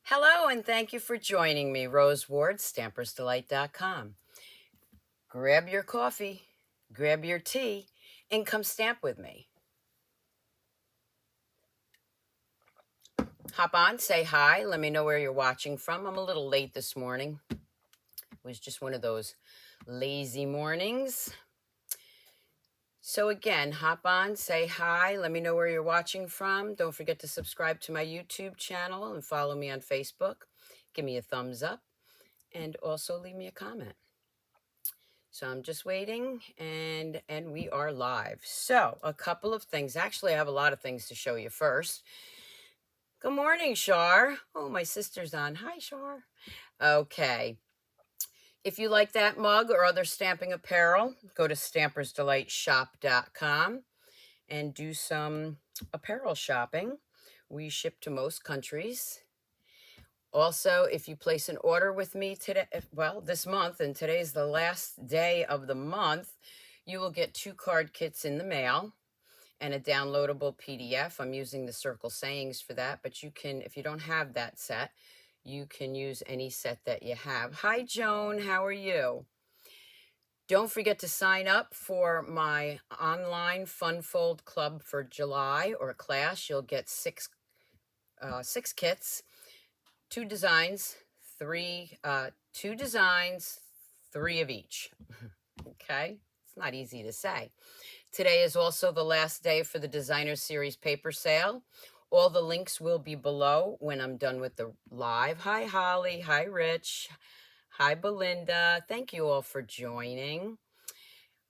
Hello, and thank you for joining me, Rose Ward, Stampersdelight.com. Grab your coffee, grab your tea, and come stamp with me. Hop on, say hi, let me know where you're watching from. I'm a little late this morning. It was just one of those lazy mornings. So again, hop on, say hi, let me know where you're watching from. Don't forget to subscribe to my YouTube channel and follow me on Facebook. Give me a thumbs up and also leave me a comment. So I'm just waiting and we are live. So a couple of things. Actually, I have a lot of things to show you first. Good morning, Shar. Oh, my sister's on. Hi, Shar. Okay. If you like that mug or other stamping apparel, go to stampersdelightshop.com and do some apparel shopping. We ship to most countries. Also, if you place an order with me today, this month, and today's the last day of the month, you will get 2 card kits in the mail and a downloadable PDF. I'm using the Circle Sayings for that, but you can, if you don't have that set, you can use any set that you have. Hi, Joan. How are you? Don't forget to sign up for my online Fun Fold Club for July or class. You'll get six kits. 2 designs, 3 of each. Okay, it's not easy to say. Today is also the last day for the Designer Series paper sale. All the links will be below when I'm done with the live. Hi, Holly. Hi, Rich. Hi, Belinda. Thank you all for joining.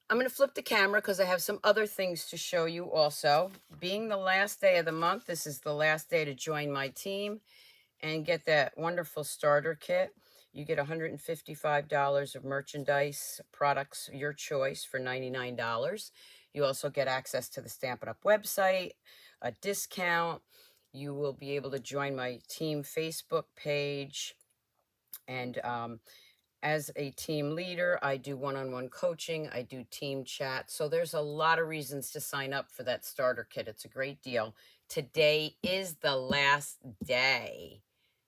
I'm going to flip the camera because I have some other things to show you also. Being the last day of the month, this is the last day to join my team and get that wonderful starter kit. You get $155 of merchandise, products, your choice, for $99. You also get access to the Stampin' Up! Website, a discount. You will be able to join my team Facebook page. And as a team leader, I do one-on-one coaching. I do team chat. So there's a lot of reasons to sign up for that starter kit. It's a great deal. Today is the last day.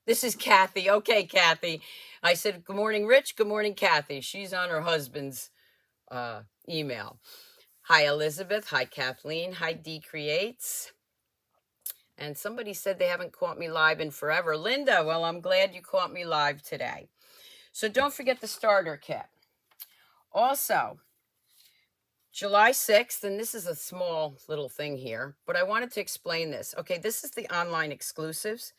This is Kathy. Okay, Kathy. I said, good morning, Rich. Good morning, Kathy. She's on her husband's email. Hi, Elizabeth. Hi, Kathleen. Hi, D Creates. And somebody said they haven't caught me live in forever. Linda, well, I'm glad you caught me live today. So don't forget the starter kit. Also, July 6th, and this is a small little thing here, but I wanted to explain this. Okay, this is the online exclusives.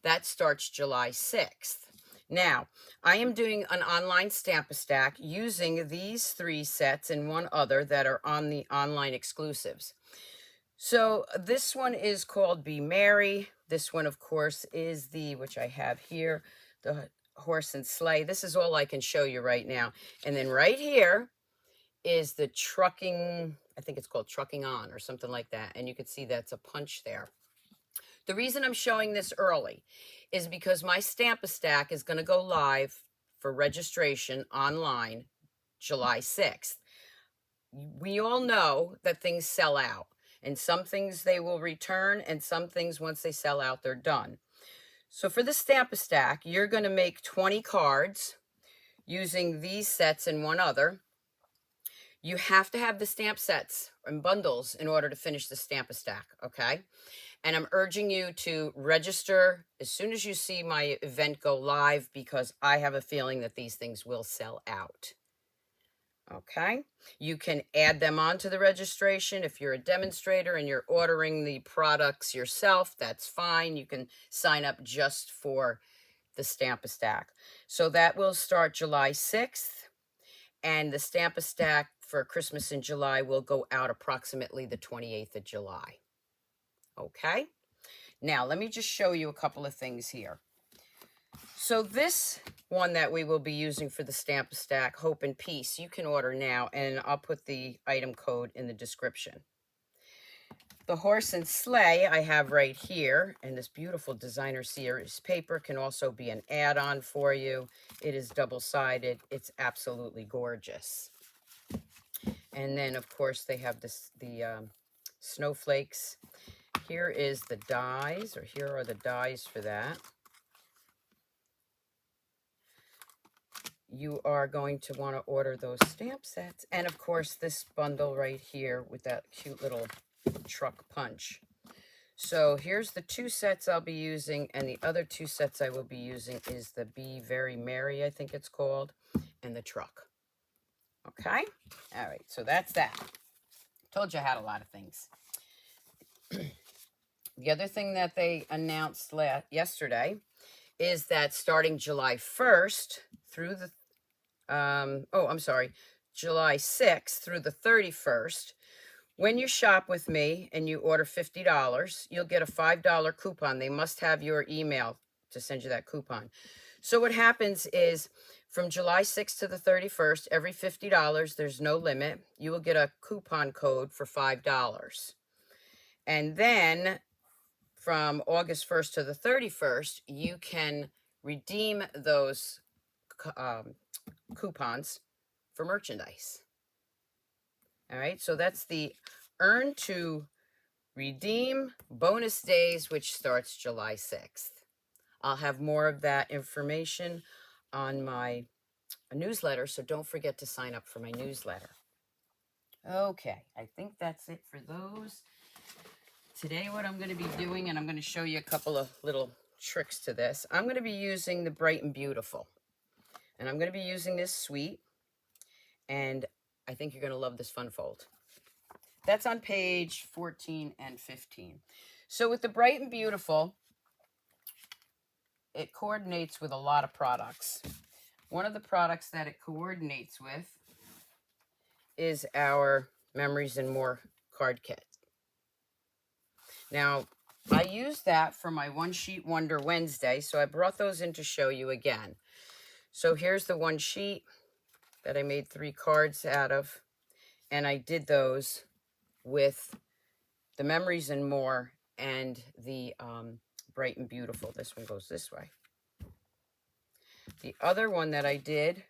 That starts July 6th. Now, I am doing an online Stamp-A-Stack using these 3 sets and one other that are on the online exclusives. So this one is called Be Merry. This one, of course, is the, which I have here, the horse and sleigh. This is all I can show you right now. And then right here is the trucking, I think it's called Trucking On or something like that. And you can see that's a punch there. The reason I'm showing this early is because my Stamp-A-Stack is going to go live for registration online July 6th. We all know that things sell out, and some things they will return, and some things, once they sell out, they're done. So for the Stamp-A-Stack, you're going to make 20 cards using these sets and one other. You have to have the stamp sets and bundles in order to finish the Stamp-A-Stack, okay? And I'm urging you to register as soon as you see my event go live, because I have a feeling that these things will sell out. Okay, you can add them onto the registration. If you're a demonstrator and you're ordering the products yourself, that's fine. You can sign up just for the Stamp-A-Stack. So that will start July 6th, and the Stamp-A-Stack for Christmas in July will go out approximately the 28th of July. Okay, now let me just show you a couple of things here. So this one that we will be using for the Stamp-A-Stack, Hope and Peace, you can order now, and I'll put the item code in the description. The horse and sleigh I have right here, and this beautiful Designer Series paper can also be an add-on for you. It is double-sided. It's absolutely gorgeous. And then, of course, they have the snowflakes. Here is the dies, or here are the dies for that. you are going to want to order those stamp sets. And of course, this bundle right here with that cute little truck punch. So here's the 2 sets I'll be using, and the other 2 sets I will be using is the Be Very Merry, I think it's called, and the truck. Okay? All right, so that's that. Told you I had a lot of things. The other thing that they announced yesterday is that starting July 1st through the, July 6th through the 31st, when you shop with me and you order $50, you'll get a $5 coupon. They must have your email to send you that coupon. So what happens is from July 6th to the 31st, every $50, there's no limit, you will get a coupon code for $5. And then from August 1st to the 31st, you can redeem those coupons for merchandise. All right, so that's the Earn to Redeem bonus days, which starts July 6th. I'll have more of that information on my newsletter, so don't forget to sign up for my newsletter. Okay, I think that's it for those. Today what I'm going to be doing, and I'm going to show you a couple of little tricks to this. I'm going to be using the Bright&Beautiful, and I'm going to be using this suite, and I think you're going to love this fun fold. That's on page 14 and 15. So with the Bright&Beautiful, it coordinates with a lot of products. One of the products that it coordinates with is our Memories and More card kit. Now, I used that for my One Sheet Wonder Wednesday, so I brought those in to show you again. So here's the one sheet that I made 3 cards out of, and I did those with the Memories and More and the Bright&Beautiful. This one goes this way. The other one that I did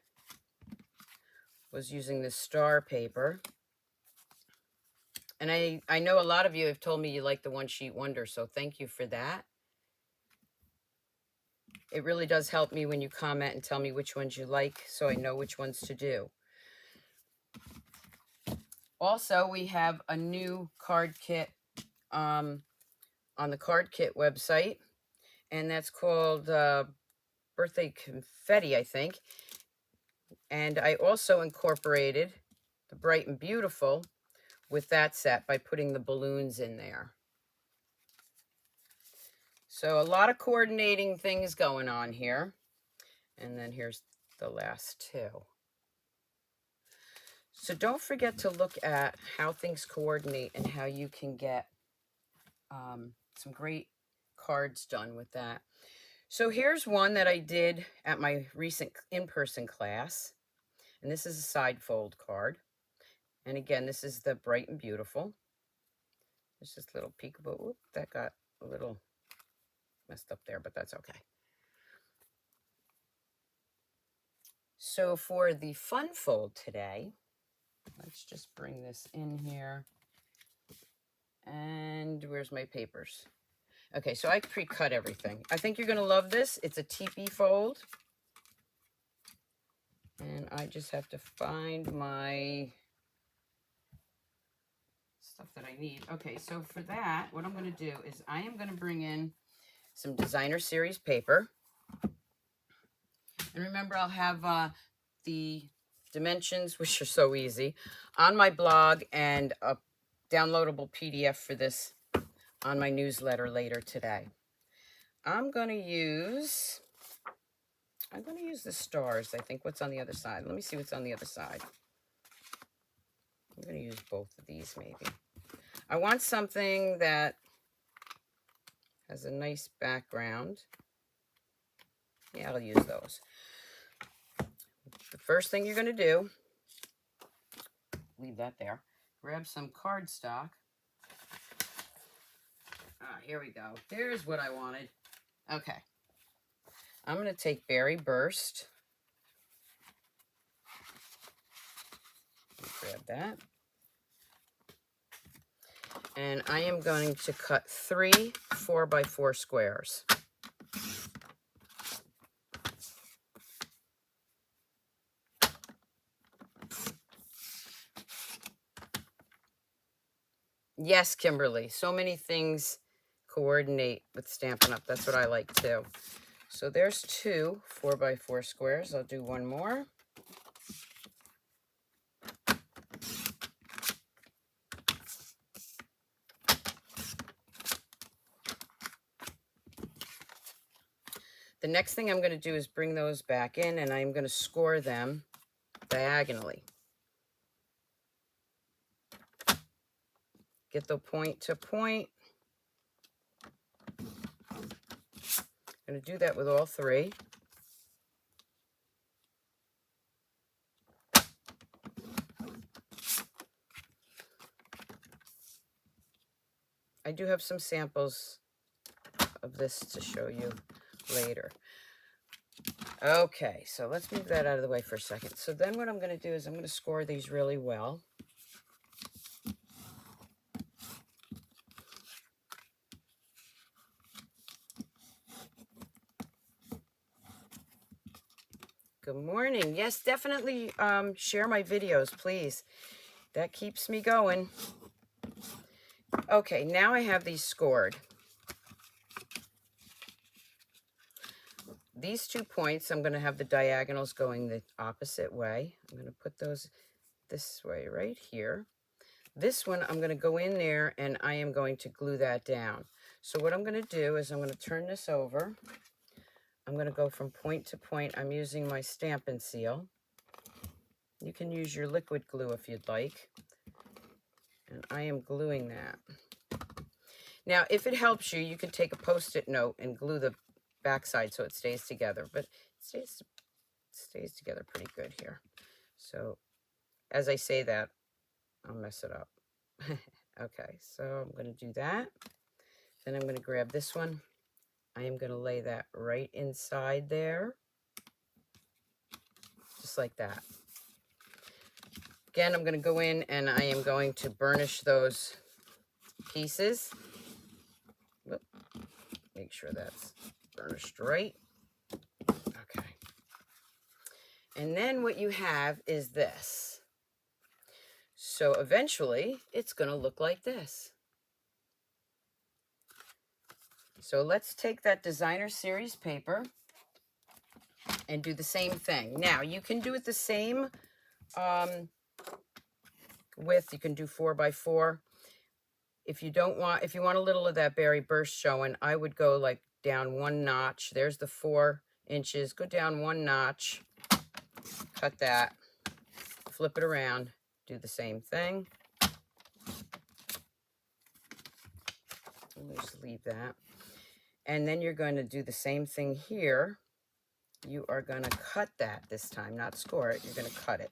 was using the star paper. And I know a lot of you have told me you like the One Sheet Wonder, so thank you for that. It really does help me when you comment and tell me which ones you like, so I know which ones to do. Also, we have a new card kit on the card kit website, and that's called Birthday Confetti, I think. And I also incorporated the Bright&Beautiful with that set by putting the balloons in there. So a lot of coordinating things going on here. And then here's the last 2. So don't forget to look at how things coordinate and how you can get some great cards done with that. So here's one that I did at my recent in-person class. And this is a side fold card. And again, this is the Bright&Beautiful. There's this little peekaboo. Oop, that got a little messed up there, but that's okay. So for the fun fold today, let's just bring this in here. And where's my papers? Okay, so I pre-cut everything. I think you're going to love this. It's a teepee fold. And I just have to find my stuff that I need. Okay, so for that, what I'm going to do is I am going to bring in some designer series paper. And remember, I'll have the dimensions, which are so easy, on my blog, and a downloadable PDF for this on my newsletter later today. I'm going to use the stars, I think. What's on the other side? Let me see what's on the other side. I'm going to use both of these, maybe. I want something that has a nice background. Yeah, I'll use those. The first thing you're going to do, leave that there, grab some cardstock. Here we go. Here's what I wanted. Okay. I'm going to take Berry Burst. Grab that. And I am going to cut 3 4x4 squares. Yes, Kimberly. So many things coordinate with Stampin' Up. That's what I like too. So there's 2 4x4 squares. I'll do one more. The next thing I'm going to do is bring those back in, and I'm going to score them diagonally. Get the point to point. I'm going to do that with all 3. I do have some samples of this to show you later. Okay, so let's move that out of the way for a second. So then what I'm going to do is I'm going to score these really well. Good morning. Yes, definitely share my videos, please. That keeps me going. Okay, now I have these scored. These 2 points, I'm going to have the diagonals going the opposite way. I'm going to put those this way right here. This one, I'm going to go in there and I am going to glue that down. So what I'm going to do is I'm going to turn this over. I'm going to go from point to point. I'm using my Stampin' Seal. You can use your liquid glue if you'd like. And I am gluing that. Now, if it helps you, you can take a Post-it note and glue the backside so it stays together. But it stays together pretty good here. So as I say that, I'll mess it up. Okay, so I'm going to do that. Then I'm going to grab this one. I am going to lay that right inside there. Just like that. Again, I'm going to go in and I am going to burnish those pieces. Whoop. Make sure that's burnished right. Okay. And then what you have is this. So eventually, it's going to look like this. So let's take that designer series paper and do the same thing. Now, you can do it the same width. You can do 4x4. If you want a little of that berry burst showing, I would go like down 1 notch. There's the 4 inches. Go down 1 notch. Cut that. Flip it around. Do the same thing. We'll just leave that. And then you're going to do the same thing here. You are going to cut that this time, not score it. You're going to cut it.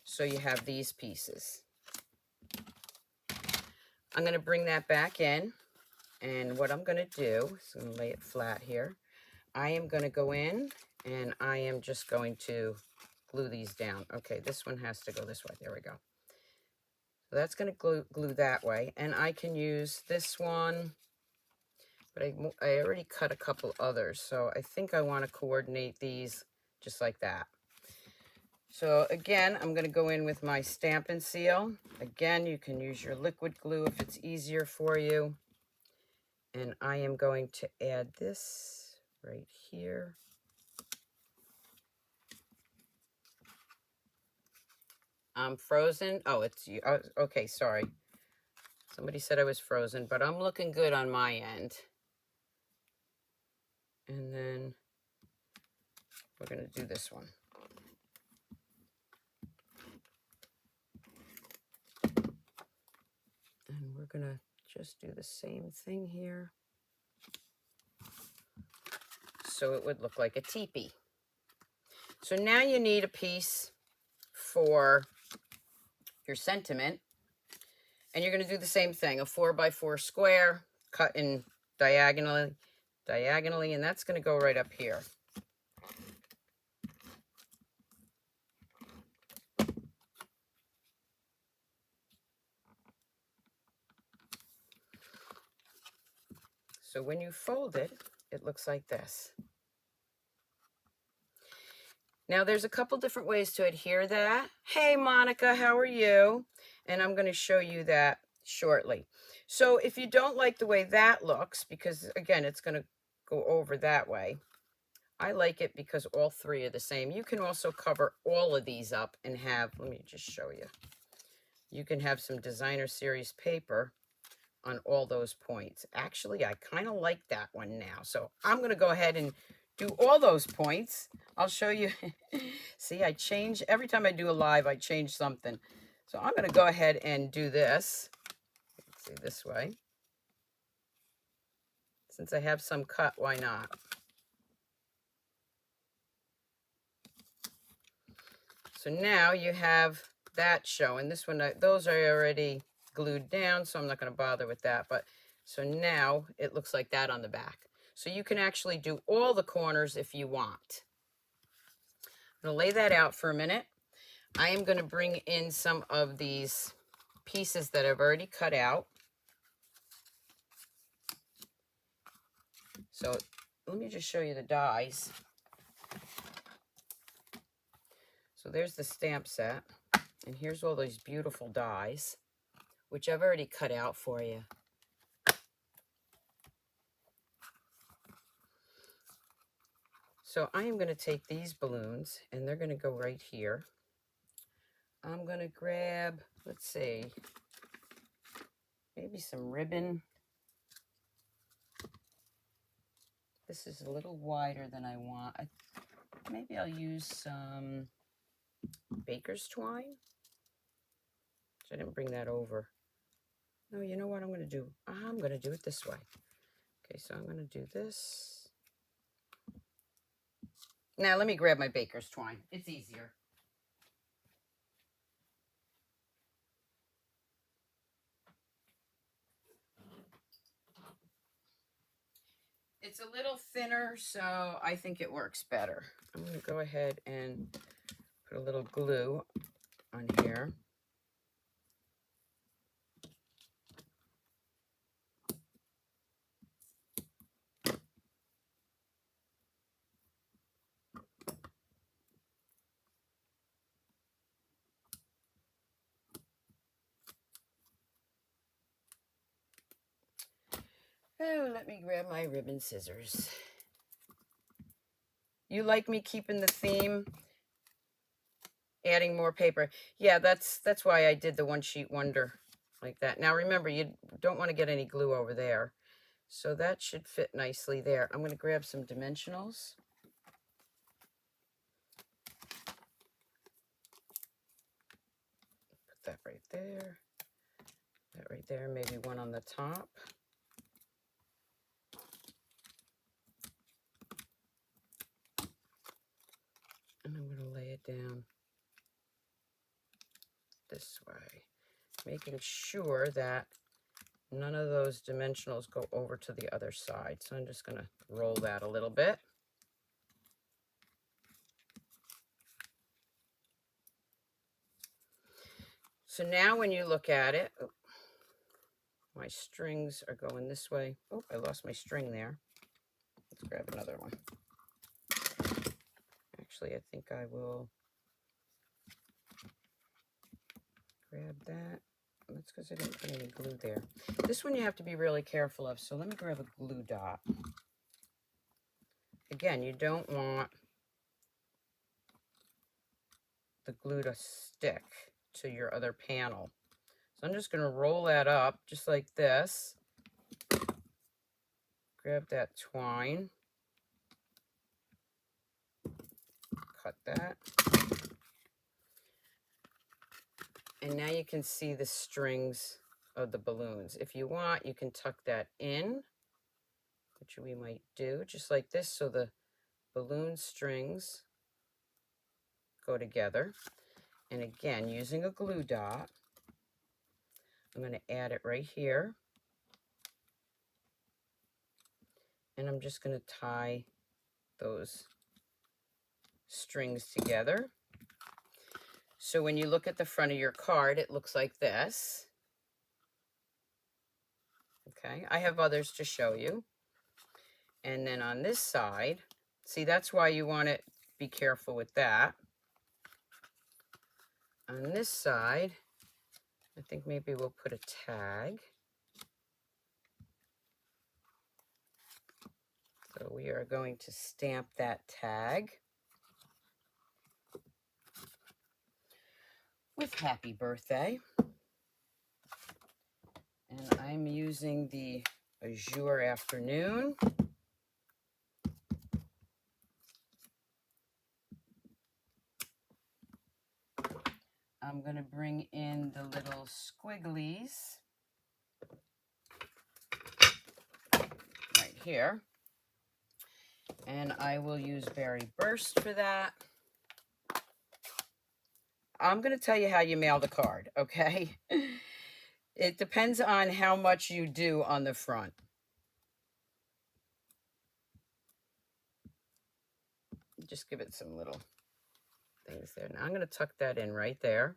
So you have these pieces. I'm going to bring that back in. And what I'm going to do is I'm going to lay it flat here. I am going to go in and I am just going to glue these down. Okay, this one has to go this way. There we go. So that's going to glue that way. And I can use this one. But I already cut a couple others, so I think I want to coordinate these just like that. So again, I'm going to go in with my Stampin' Seal. Again, you can use your liquid glue if it's easier for you. And I am going to add this right here. I'm frozen. Oh, it's you. Oh, okay, sorry. Somebody said I was frozen, but I'm looking good on my end. And then we're going to do this one. And we're going to just do the same thing here. So it would look like a teepee. So now you need a piece for your sentiment. And you're going to do the same thing, a 4x4 square, cut in diagonally, and that's going to go right up here. So when you fold it, it looks like this. Now there's a couple different ways to adhere that. Hey Monica, how are you? And I'm going to show you that shortly. So if you don't like the way that looks, because again, it's going to go over that way, I like it because all three are the same. You can also cover all of these up and have, let me just show you. You can have some designer series paper on all those points. Actually, I kind of like that one now. So I'm going to go ahead and do all those points. I'll show you. See, I change, every time I do a live, I change something. So I'm going to go ahead and do this. Let's see, this way. Since I have some cut, why not? So now you have that showing. This one, those are already glued down, so I'm not going to bother with that. But so now it looks like that on the back. So you can actually do all the corners if you want. I'm going to lay that out for a minute. I am going to bring in some of these pieces that I've already cut out. So let me just show you the dies. So there's the stamp set, and here's all those beautiful dies, which I've already cut out for you. So I am going to take these balloons, and they're going to go right here. I'm going to grab, let's see, maybe some ribbon. This is a little wider than I want. Maybe I'll use some baker's twine. I didn't bring that over. No, you know what I'm going to do? I'm going to do it this way. Okay, so I'm going to do this. Now let me grab my baker's twine. It's easier. It's a little thinner, so I think it works better. I'm going to go ahead and put a little glue on here. Oh, let me grab my ribbon scissors. You like me keeping the theme, adding more paper? Yeah, that's why I did the one sheet wonder like that. Now remember, you don't want to get any glue over there. So that should fit nicely there. I'm going to grab some dimensionals. Put that right there. That right there, maybe one on the top. And I'm going to lay it down this way, making sure that none of those dimensionals go over to the other side. So I'm just going to roll that a little bit. So now when you look at it, oh, my strings are going this way. Oh, I lost my string there. Let's grab another one. Actually, I think I will grab that. That's because I didn't put any glue there. This one you have to be really careful of, so let me grab a glue dot. Again, you don't want the glue to stick to your other panel. So I'm just going to roll that up just like this. Grab that twine. Cut that. And now you can see the strings of the balloons. If you want, you can tuck that in, which we might do just like this, so the balloon strings go together. And again, using a glue dot, I'm going to add it right here. And I'm just going to tie those strings together. So when you look at the front of your card, it looks like this. Okay, I have others to show you. And then on this side, see, that's why you want to be careful with that. On this side, I think maybe we'll put a tag. So we are going to stamp that tag with happy birthday. And I'm using the Azure Afternoon. I'm going to bring in the little squigglies right here. And I will use Berry Burst for that. I'm going to tell you how you mail the card, okay? It depends on how much you do on the front. Just give it some little things there. Now I'm going to tuck that in right there.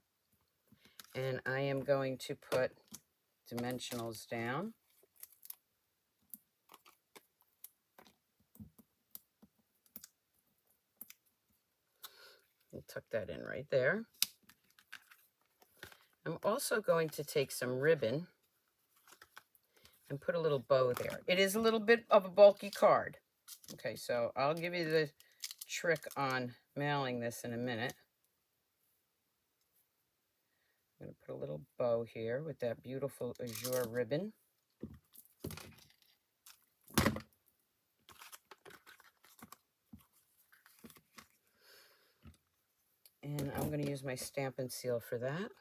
And I am going to put dimensionals down. And tuck that in right there. I'm also going to take some ribbon and put a little bow there. It is a little bit of a bulky card. Okay, so I'll give you the trick on mailing this in a minute. I'm going to put a little bow here with that beautiful Azure ribbon. And I'm going to use my stamp and seal for that.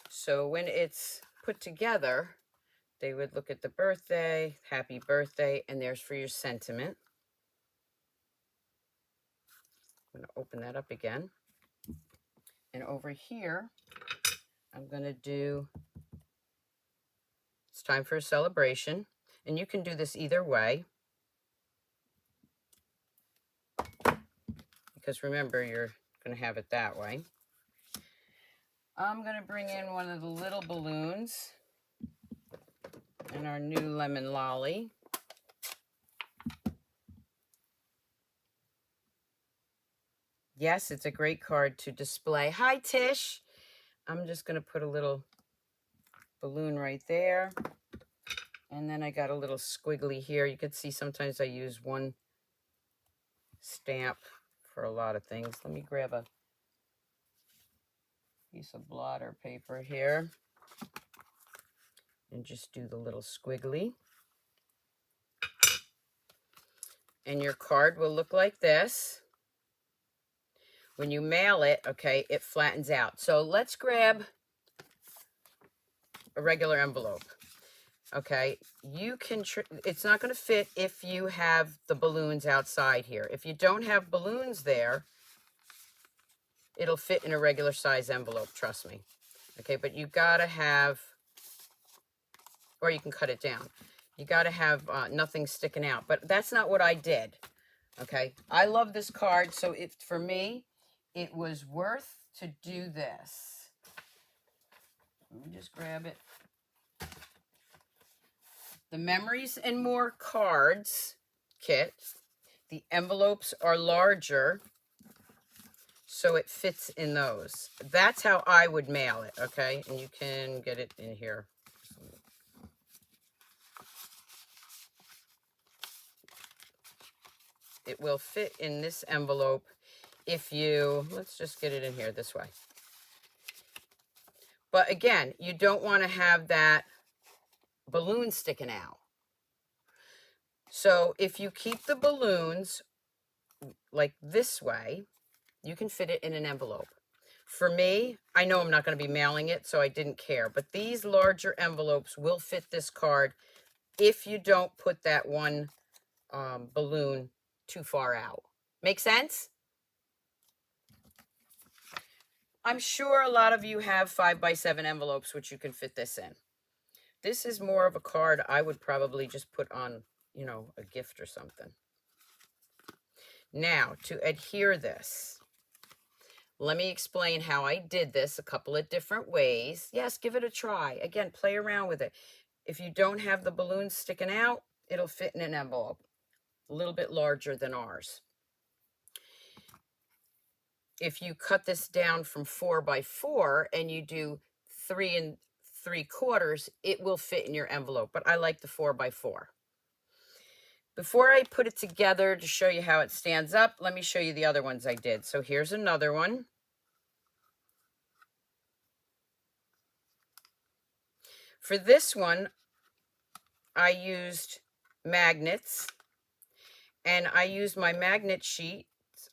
So when it's put together, they would look at the birthday, happy birthday, and there's for your sentiment. I'm going to open that up again. And over here, I'm going to do, it's time for a celebration. And you can do this either way. Because remember, you're going to have it that way. I'm going to bring in one of the little balloons and our new lemon lolly. Yes, it's a great card to display. Hi, Tish. I'm just going to put a little balloon right there. And then I got a little squiggly here. You can see sometimes I use one stamp for a lot of things. Let me grab a piece of blotter paper here and just do the little squiggly. And your card will look like this. When you mail it, okay, it flattens out. So let's grab a regular envelope. Okay, you can, it's not going to fit if you have the balloons outside here. If you don't have balloons there, it'll fit in a regular size envelope, trust me. Okay, but you got to have, or you can cut it down. You got to have nothing sticking out, but that's not what I did. Okay, I love this card, so for me, it was worth to do this. Let me just grab it. The Memories and More cards kit. The envelopes are larger, so it fits in those. That's how I would mail it, okay? And you can get it in here. It will fit in this envelope if you, let's just get it in here this way. But again, you don't want to have that balloon sticking out. So if you keep the balloons like this way, you can fit it in an envelope. For me, I know I'm not going to be mailing it, so I didn't care. But these larger envelopes will fit this card if you don't put that one balloon too far out. Make sense? I'm sure a lot of you have 5x7 envelopes, which you can fit this in. This is more of a card I would probably just put on, you know, a gift or something. Now, to adhere this, let me explain how I did this a couple of different ways. Yes, give it a try. Again, play around with it. If you don't have the balloons sticking out, it'll fit in an envelope, a little bit larger than ours. if you cut this down from 4 by 4 and you do 3 3/4, it will fit in your envelope, but I like the 4 by 4. Before I put it together to show you how it stands up, let me show you the other ones I did. So here's another one. For this one, I used magnets, and I used my magnet sheet.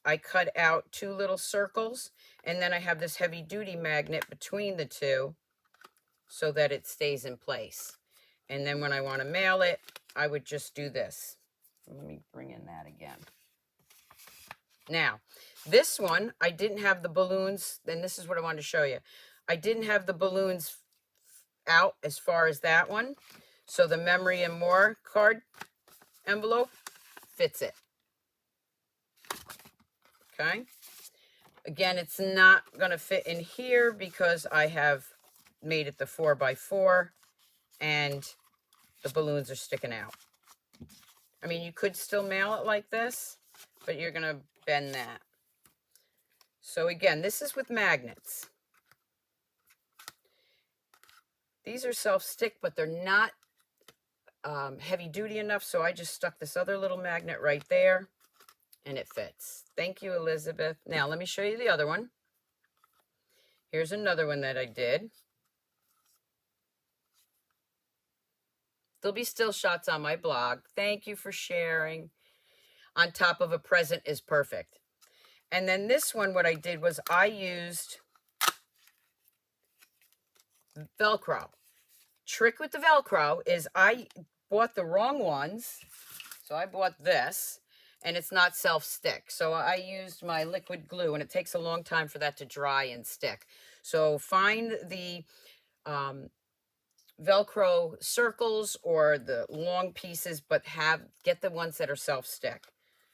I cut out 2 little circles, and then I have this heavy duty magnet between the two so that it stays in place. And then when I want to mail it, I would just do this. Let me bring in that again. Now, this one, I didn't have the balloons, and this is what I wanted to show you. I didn't have the balloons out as far as that one, so the Memory and More card envelope fits it. Okay. Again, it's not going to fit in here because I have made it the 4 by 4 and the balloons are sticking out. I mean, you could still mail it like this, but you're going to bend that. So again, this is with magnets. These are self-stick, but they're not heavy duty enough, so I just stuck this other little magnet right there, and it fits. Thank you, Elizabeth. Now, let me show you the other one. Here's another one that I did. There'll be still shots on my blog. Thank you for sharing. On top of a present is perfect. And then this one, what I did was I used Velcro. Trick with the Velcro is I bought the wrong ones. So I bought this, and it's not self-stick. So I used my liquid glue, and it takes a long time for that to dry and stick. So find the Velcro circles or the long pieces, but get the ones that are self-stick.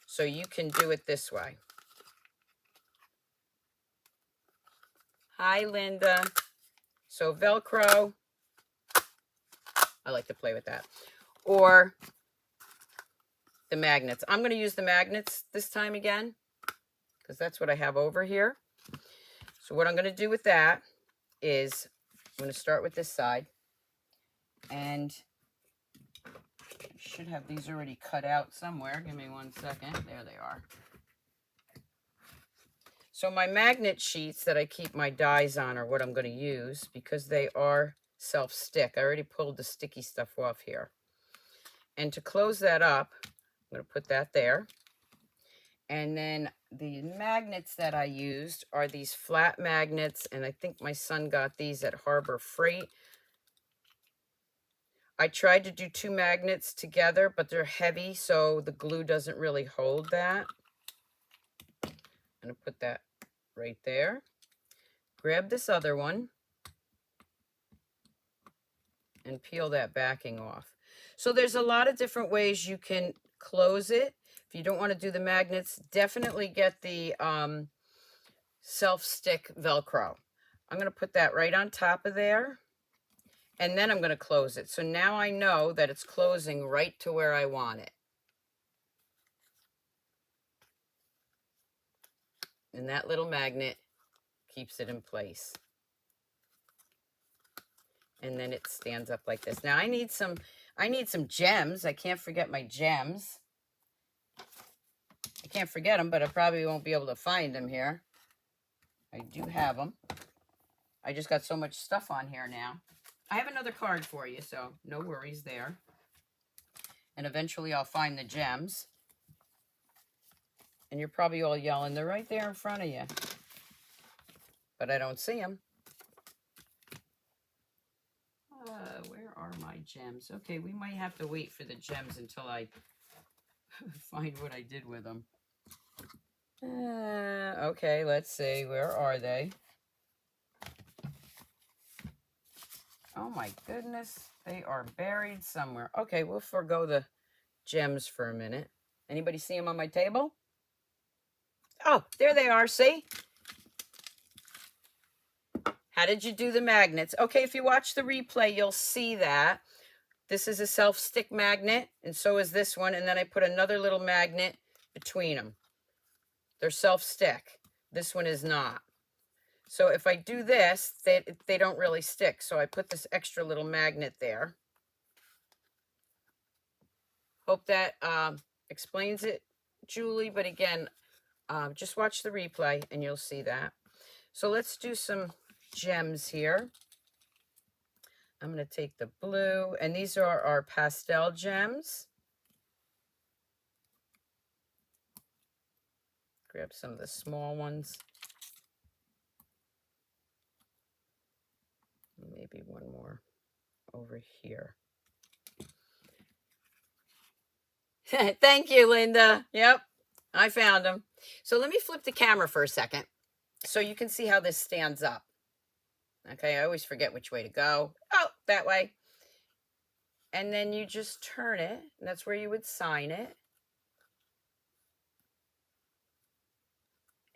So you can do it this way. Hi, Linda. So Velcro, I like to play with that. Or the magnets. I'm going to use the magnets this time again, because that's what I have over here. So what I'm going to do with that is I'm going to start with this side. And I should have these already cut out somewhere. Give me 1 second. There they are. So my magnet sheets that I keep my dies on are what I'm going to use because they are self-stick. I already pulled the sticky stuff off here. And to close that up, I'm going to put that there. And then the magnets that I used are these flat magnets, and I think my son got these at Harbor Freight. I tried to do 2 magnets together, but they're heavy, so the glue doesn't really hold that. I'm going to put that right there. Grab this other one and peel that backing off. So there's a lot of different ways you can close it. If you don't want to do the magnets, definitely get the self-stick Velcro. I'm going to put that right on top of there, and then I'm going to close it. So now I know that it's closing right to where I want it. And that little magnet keeps it in place. And then it stands up like this. Now I need some gems. I can't forget my gems. I can't forget them, but I probably won't be able to find them here. I do have them. I just got so much stuff on here now. I have another card for you, so no worries there. And eventually I'll find the gems. And you're probably all yelling, they're right there in front of you. But I don't see them. Where are my gems? Okay, we might have to wait for the gems until I find what I did with them. Okay, let's see. Where are they? Oh my goodness. They are buried somewhere. Okay, we'll forgo the gems for a minute. Anybody see them on my table? Oh, there they are. See? How did you do the magnets? Okay, if you watch the replay, you'll see that. This is a self-stick magnet, and so is this one. And then I put another little magnet between them. They're self-stick. This one is not. So if I do this, they don't really stick. So I put this extra little magnet there. Hope that explains it, Julie. But again, just watch the replay and you'll see that. So let's do some gems here. I'm going to take the blue, and these are our pastel gems. Grab some of the small ones. Maybe one more over here. Thank you, Linda. Yep, I found them. So let me flip the camera for a second so you can see how this stands up. Okay, I always forget which way to go. Oh, that way. And then you just turn it, and that's where you would sign it.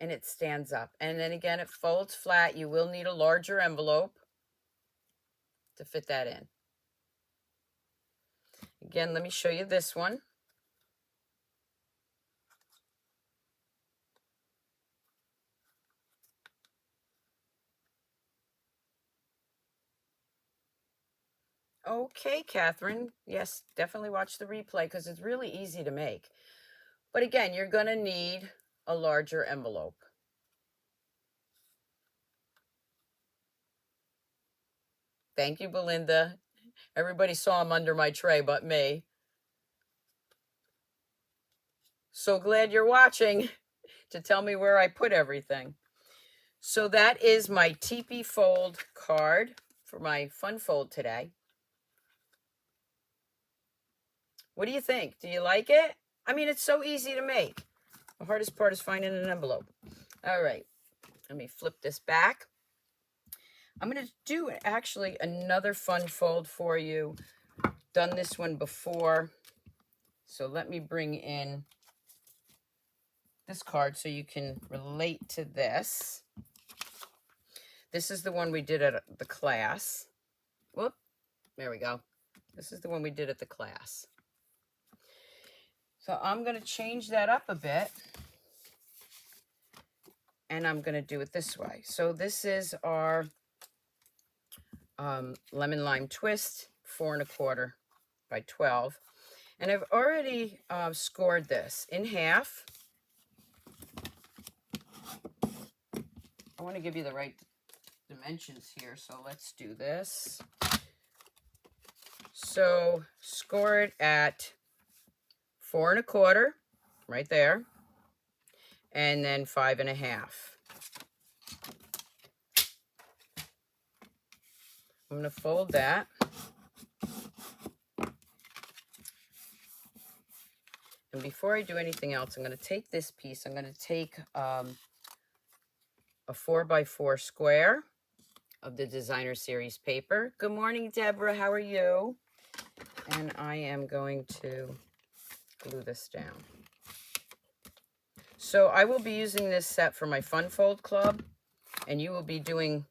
And it stands up. And then again, it folds flat. You will need a larger envelope to fit that in. Again, let me show you this one. Okay, Catherine. Yes, definitely watch the replay because it's really easy to make. But again, you're going to need a larger envelope. Thank you, Belinda. Everybody saw them under my tray but me. So glad you're watching to tell me where I put everything. So that is my Teepee fold card for my fun fold today. What do you think? Do you like it? I mean, it's so easy to make. The hardest part is finding an envelope. All right, let me flip this back. I'm going to do actually another fun fold for you. Done this one before. So let me bring in this card so you can relate to this. This is the one we did at the class. Whoop, there we go. This is the one we did at the class. So I'm going to change that up a bit. And I'm going to do it this way. So this is our lemon lime twist, 4 1/4 by 12. And I've already scored this in half. I want to give you the right dimensions here, so let's do this. So score it at 4 1/4, right there, and then 5 1/2. I'm going to fold that. And before I do anything else, I'm going to take this piece. I'm going to take a 4 by 4 square of the Designer Series paper. Good morning, Deborah. How are you? And I am going to glue this down. So I will be using this set for my Fun Fold Club, and you will be doing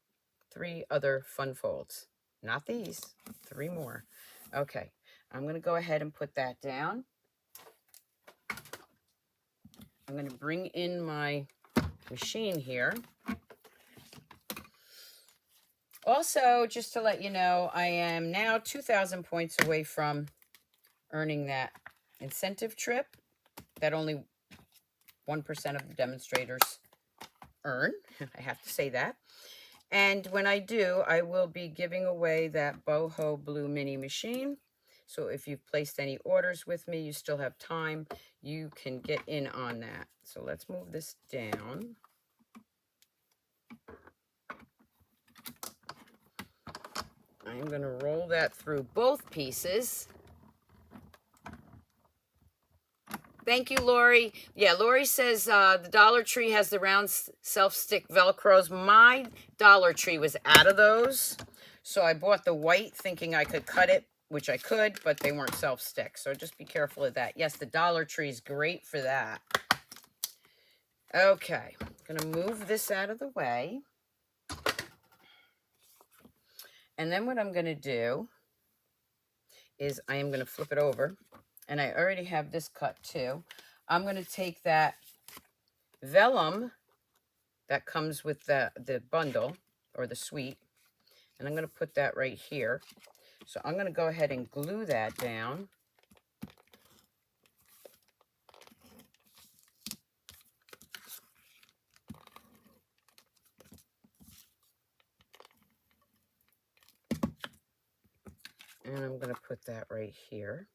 3 other fun folds. Not these, 3 more. Okay, I'm going to go ahead and put that down. I'm going to bring in my machine here. Also, just to let you know, I am now 2,000 points away from earning that incentive trip that only 1% of the demonstrators earn. I have to say that. And when I do, I will be giving away that Boho Blue Mini machine. So if you've placed any orders with me, you still have time, you can get in on that. So let's move this down. I'm going to roll that through both pieces. Thank you, Lori. Yeah, Lori says the Dollar Tree has the round self-stick Velcros. My Dollar Tree was out of those. So I bought the white thinking I could cut it, which I could, but they weren't self-stick. So just be careful of that. Yes, the Dollar Tree is great for that. Okay, I'm going to move this out of the way. And then what I'm going to do is I am going to flip it over. And I already have this cut too. I'm going to take that vellum that comes with the bundle or the suite. And I'm going to put that right here. So I'm going to go ahead and glue that down. And I'm going to put that right here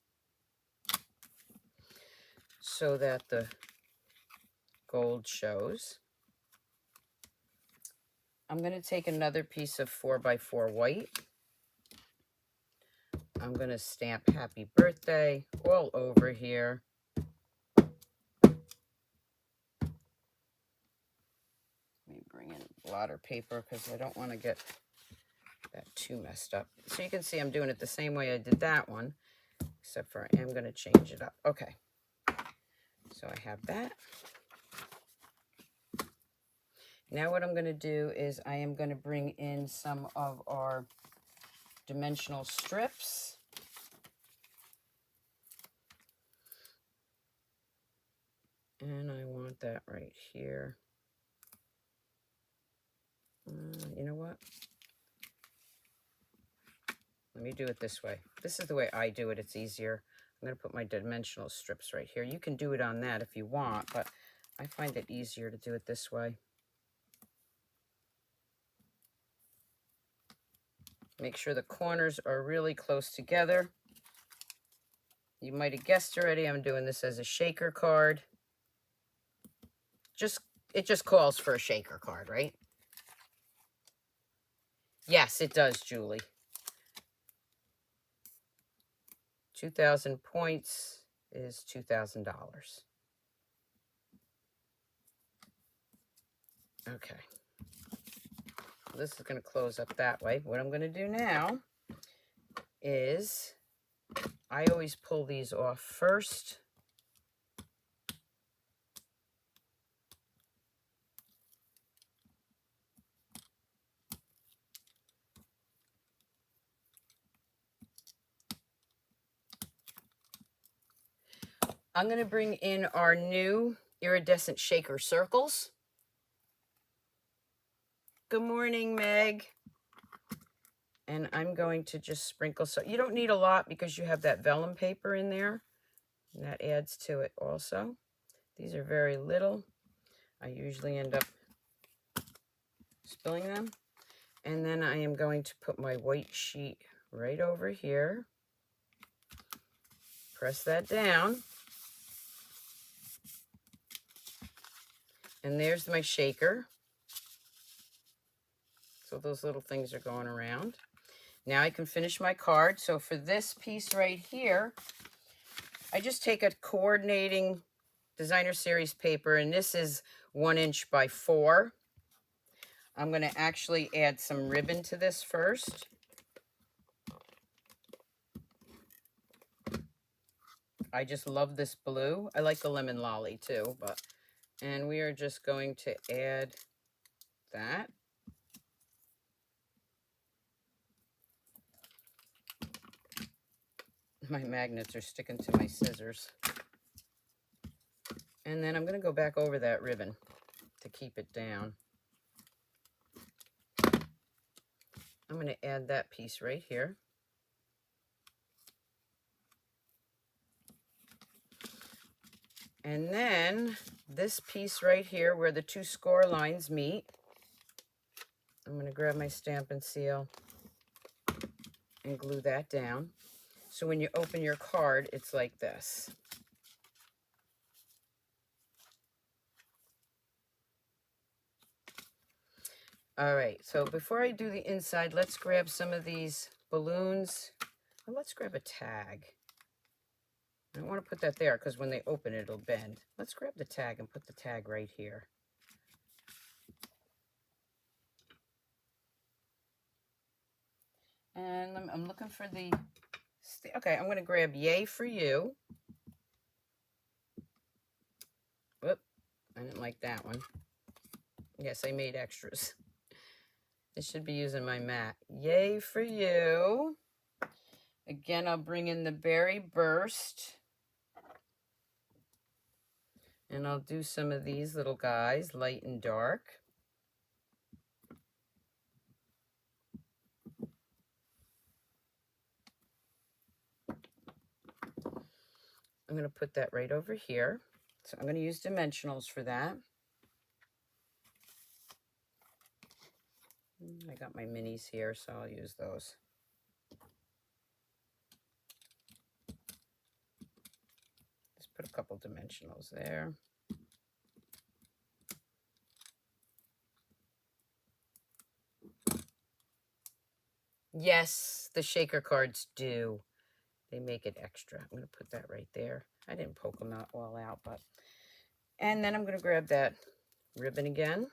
so that the gold shows. I'm going to take another piece of 4x4 white. I'm going to stamp happy birthday all over here. Let me bring in blotter paper because I don't want to get that too messed up. So you can see I'm doing it the same way I did that one, except for I am going to change it up. Okay, so I have that. Now what I'm going to do is I am going to bring in some of our dimensional strips. And I want that right here. You know what? Let me do it this way. This is the way I do it. It's easier. I'm going to put my dimensional strips right here. You can do it on that if you want, but I find it easier to do it this way. Make sure the corners are really close together. You might have guessed already, I'm doing this as a shaker card. It just calls for a shaker card, right? Yes, it does, Julie. 2,000 points is $2,000. Okay. This is going to close up that way. What I'm going to do now is I always pull these off first. I'm going to bring in our new iridescent shaker circles. Good morning, Meg. And I'm going to just sprinkle. So you don't need a lot because you have that vellum paper in there. And that adds to it also. These are very little. I usually end up spilling them. And then I am going to put my white sheet right over here. Press that down. And there's my shaker. So those little things are going around. Now I can finish my card. So for this piece right here, I just take a coordinating designer series paper, and this is 1 inch by 4. I'm going to actually add some ribbon to this first. I just love this blue. I like the lemon lolly too, and we are just going to add that. My magnets are sticking to my scissors. And then I'm going to go back over that ribbon to keep it down. I'm going to add that piece right here. And then this piece right here where the 2 score lines meet, I'm going to grab my Stampin' Seal and glue that down. So when you open your card, it's like this. All right, so before I do the inside, let's grab some of these balloons. And let's grab a tag. I don't want to put that there because when they open it, it'll bend. Let's grab the tag and put the tag right here. And I'm looking for the... Okay, I'm going to grab Yay for You. Whoop, I didn't like that one. Yes, I made extras. I should be using my mat. Yay for You. Again, I'll bring in the Berry Burst. And I'll do some of these little guys, light and dark. I'm going to put that right over here. So I'm going to use dimensionals for that. I got my minis here, so I'll use those. Just put a couple dimensionals there. Yes, the shaker cards do. They make it extra. I'm going to put that right there. I didn't poke them out all out, but... And then I'm going to grab that ribbon again.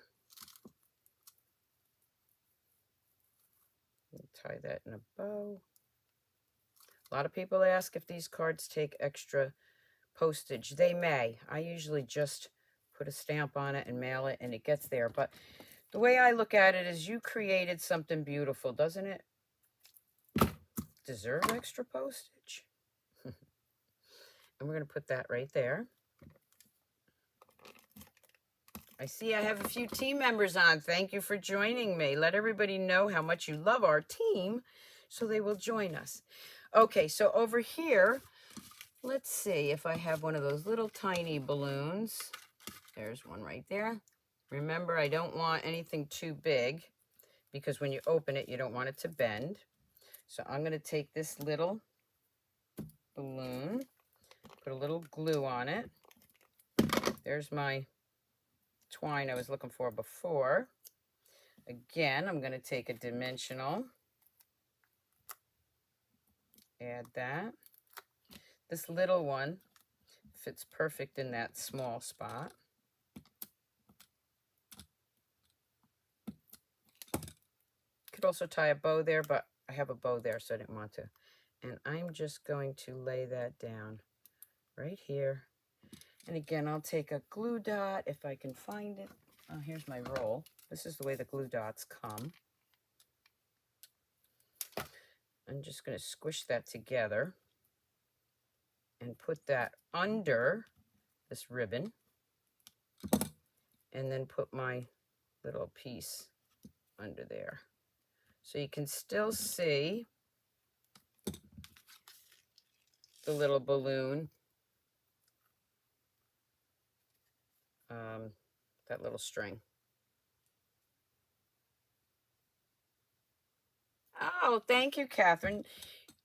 Tie that in a bow. A lot of people ask if these cards take extra postage. They may. I usually just put a stamp on it and mail it, and it gets there. But the way I look at it is you created something beautiful. Doesn't it deserve extra postage? And we're going to put that right there. I see I have a few team members on. Thank you for joining me. Let everybody know how much you love our team so they will join us. Okay, so over here, let's see if I have one of those little tiny balloons. There's one right there. Remember, I don't want anything too big because when you open it, you don't want it to bend. So I'm going to take this little balloon, put a little glue on it. There's my twine I was looking for before. Again, I'm going to take a dimensional, add that. This little one fits perfect in that small spot. Could also tie a bow there, but I have a bow there, so I didn't want to. And I'm just going to lay that down right here. And again, I'll take a glue dot if I can find it. Oh, here's my roll. This is the way the glue dots come. I'm just going to squish that together and put that under this ribbon. And then put my little piece under there. So you can still see the little balloon. That little string. Oh, thank you, Catherine.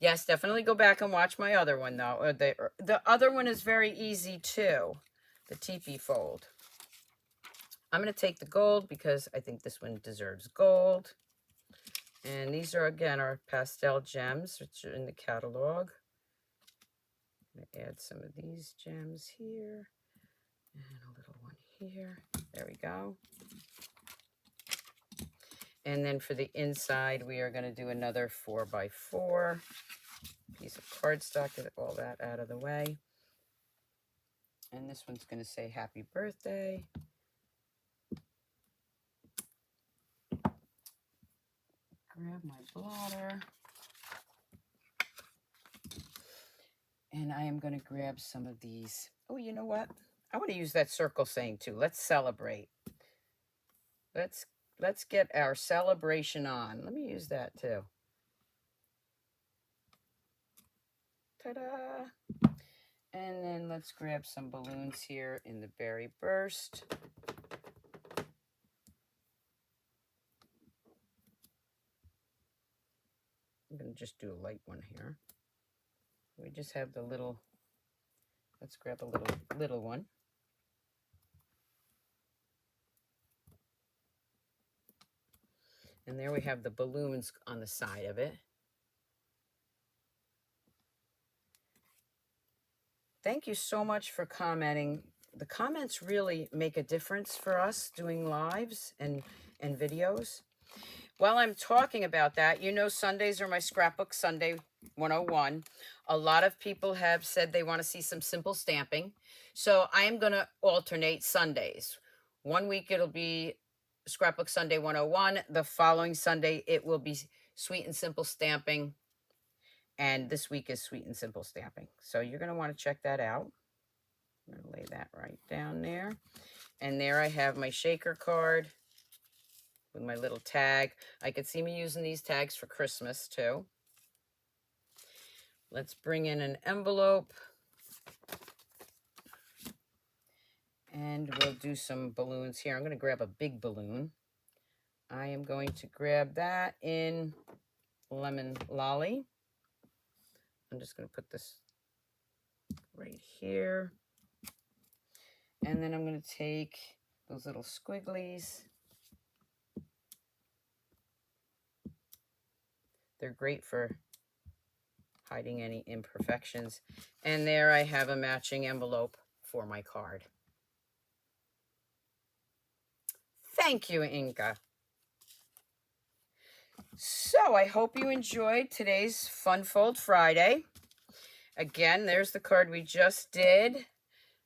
Yes, definitely go back and watch my other one, though. The other one is very easy, too. The teepee fold. I'm going to take the gold because I think this one deserves gold. And these are, again, our pastel gems, which are in the catalog. I'm going to add some of these gems here. And a little one here. There we go. And then for the inside, we are going to do another 4x4 piece of cardstock, get all that out of the way. And this one's going to say happy birthday. Grab my blotter. And I am going to grab some of these. Oh, you know what? I want to use that circle saying too. Let's celebrate. Let's get our celebration on. Let me use that too. Ta-da! And then let's grab some balloons here in the berry burst. I'm going to just do a light one here. We just have the little, let's grab a little one. And there we have the balloons on the side of it. Thank you so much for commenting. The comments really make a difference for us doing lives and videos. While I'm talking about that, you know Sundays are my Scrapbook Sunday 101. A lot of people have said they want to see some simple stamping. So I am going to alternate Sundays. One week it'll be Scrapbook Sunday 101. The following Sunday it will be Sweet and Simple Stamping. And this week is Sweet and Simple Stamping. So you're going to want to check that out. I'm going to lay that right down there. And there I have my shaker card with my little tag. I could see me using these tags for Christmas too. Let's bring in an envelope. And we'll do some balloons here. I'm going to grab a big balloon. I am going to grab that in Lemon Lolly. I'm just going to put this right here. And then I'm going to take those little squigglies. They're great for hiding any imperfections. And there I have a matching envelope for my card. Thank you, Inka. So I hope you enjoyed today's Fun Fold Friday. Again, there's the card we just did.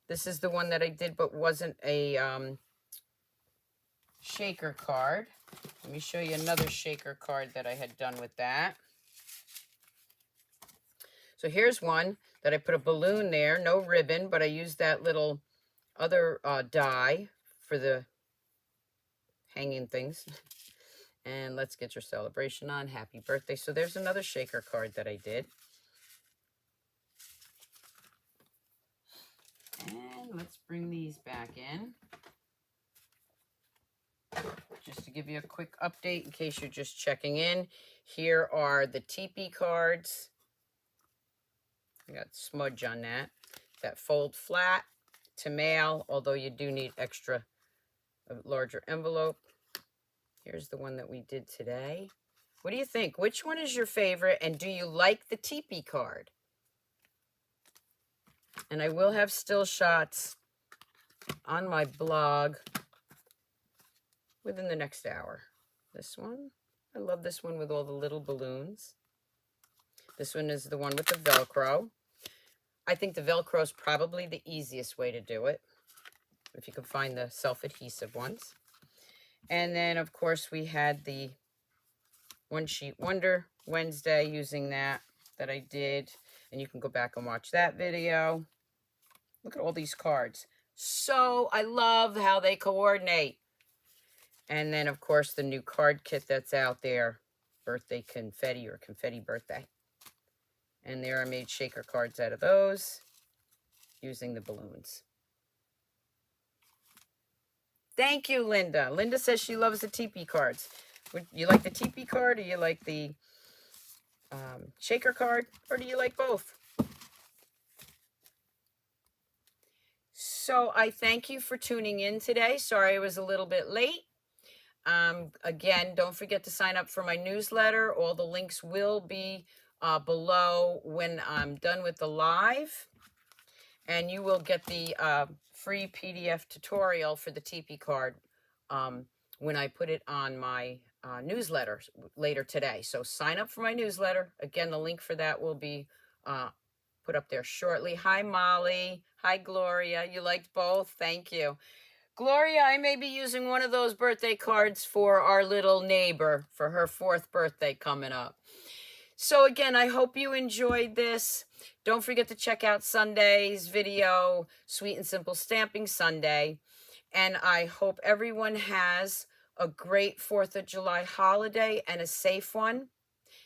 This is the one that I did but wasn't a shaker card. Let me show you another shaker card that I had done with that. So here's one that I put a balloon there, no ribbon, but I used that little other die for the hanging things. And let's get your celebration on. Happy birthday. So there's another shaker card that I did. And let's bring these back in. Just to give you a quick update in case you're just checking in. Here are the Teepee cards. I got smudge on that. That fold flat to mail, although you do need extra, a larger envelope. Here's the one that we did today. What do you think? Which one is your favorite? And do you like the Teepee card? And I will have still shots on my blog within the next hour. This one, I love this one with all the little balloons. This one is the one with the Velcro. I think the Velcro is probably the easiest way to do it, if you can find the self-adhesive ones. And then, of course, we had the One Sheet Wonder Wednesday using that I did. And you can go back and watch that video. Look at all these cards. So I love how they coordinate. And then, of course, the new card kit that's out there. Birthday confetti or confetti birthday. And there I made shaker cards out of those using the balloons. Thank you, Linda. Linda says she loves the Teepee cards. You like the Teepee card, or you like the shaker card, or do you like both? So I thank you for tuning in today. Sorry I was a little bit late. Again, don't forget to sign up for my newsletter. All the links will be below when I'm done with the live. And you will get the free PDF tutorial for the Teepee card when I put it on my newsletter later today. So sign up for my newsletter. Again, the link for that will be put up there shortly. Hi, Molly. Hi, Gloria. You liked both? Thank you. Gloria, I may be using one of those birthday cards for our little neighbor for her 4th birthday coming up. So again, I hope you enjoyed this. Don't forget to check out Sunday's video, Sweet and Simple Stamping Sunday. And I hope everyone has a great 4th of July holiday and a safe one.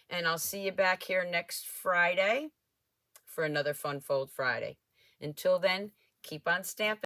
And I'll see you back here next Friday for another Fun Fold Friday. Until then, keep on stamping.